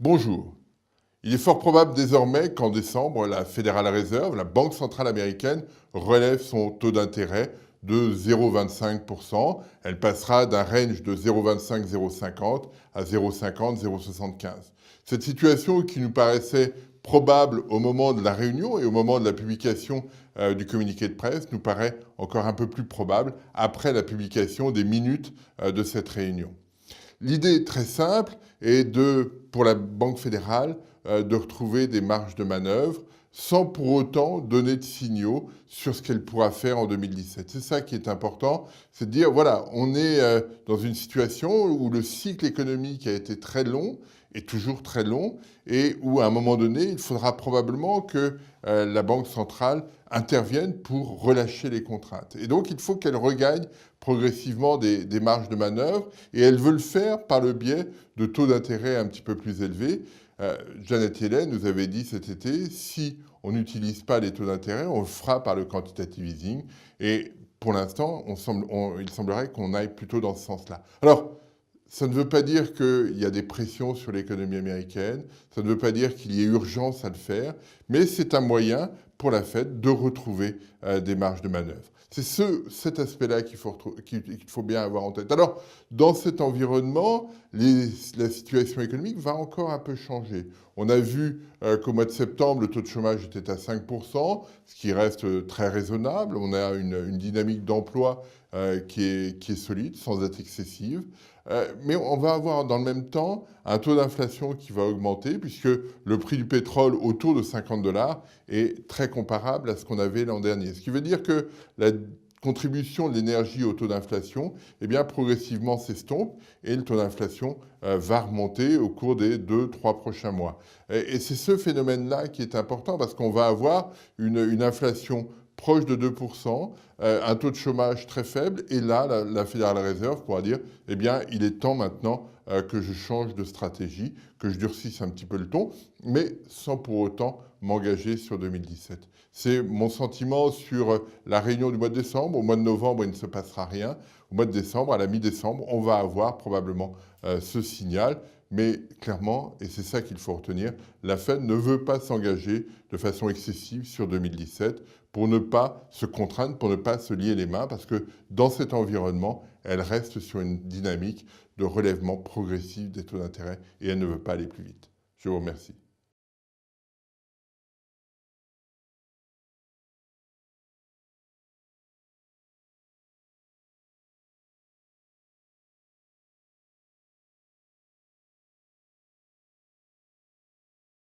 Bonjour. Il est fort probable désormais qu'en décembre, la Federal Reserve, la Banque centrale américaine, relève son taux d'intérêt de 0,25%. Elle passera d'un range de 0,25-0,50 à 0,50-0,75. Cette situation qui nous paraissait probable au moment de la réunion et au moment de la publication du communiqué de presse nous paraît encore un peu plus probable après la publication des minutes de cette réunion. L'idée très simple est pour la Banque fédérale de retrouver des marges de manœuvre sans pour autant donner de signaux sur ce qu'elle pourra faire en 2017. C'est ça qui est important, c'est de dire, voilà, on est dans une situation où le cycle économique a été très long, et toujours très long, et où à un moment donné, il faudra probablement que la Banque centrale intervienne pour relâcher les contraintes. Et donc, il faut qu'elle regagne progressivement des marges de manœuvre, et elle veut le faire par le biais de taux d'intérêt un petit peu plus élevés. Janet Yellen nous avait dit cet été, si on n'utilise pas les taux d'intérêt, on le fera par le quantitative easing. Et pour l'instant, il semblerait qu'on aille plutôt dans ce sens-là. Alors, ça ne veut pas dire qu'il y a des pressions sur l'économie américaine, ça ne veut pas dire qu'il y ait urgence à le faire, mais c'est un moyen pour la Fed de retrouver des marges de manœuvre. C'est cet aspect-là qu'il faut bien avoir en tête. Alors, dans cet environnement, la situation économique va encore un peu changer. On a vu qu'au mois de septembre, le taux de chômage était à 5%, ce qui reste très raisonnable. On a une dynamique d'emploi qui est solide, sans être excessive. Mais on va avoir dans le même temps un taux d'inflation qui va augmenter puisque le prix du pétrole autour de 50 dollars est très comparable à ce qu'on avait l'an dernier. Ce qui veut dire que la contribution de l'énergie au taux d'inflation, eh bien, progressivement s'estompe et le taux d'inflation va remonter au cours des 2-3 prochains mois. Et c'est ce phénomène-là qui est important parce qu'on va avoir une inflation proche de 2%, un taux de chômage très faible, et là, la Federal Reserve pourra dire, eh bien, il est temps maintenant que je change de stratégie, que je durcisse un petit peu le ton, mais sans pour autant m'engager sur 2017. C'est mon sentiment sur la réunion du mois de décembre. Au mois de novembre, il ne se passera rien. Au mois de décembre, à la mi-décembre, on va avoir probablement ce signal. Mais clairement, et c'est ça qu'il faut retenir, la Fed ne veut pas s'engager de façon excessive sur 2017 pour ne pas se contraindre, pour ne pas se lier les mains, parce que dans cet environnement, elle reste sur une dynamique de relèvement progressif des taux d'intérêt et elle ne veut pas aller plus vite. Je vous remercie.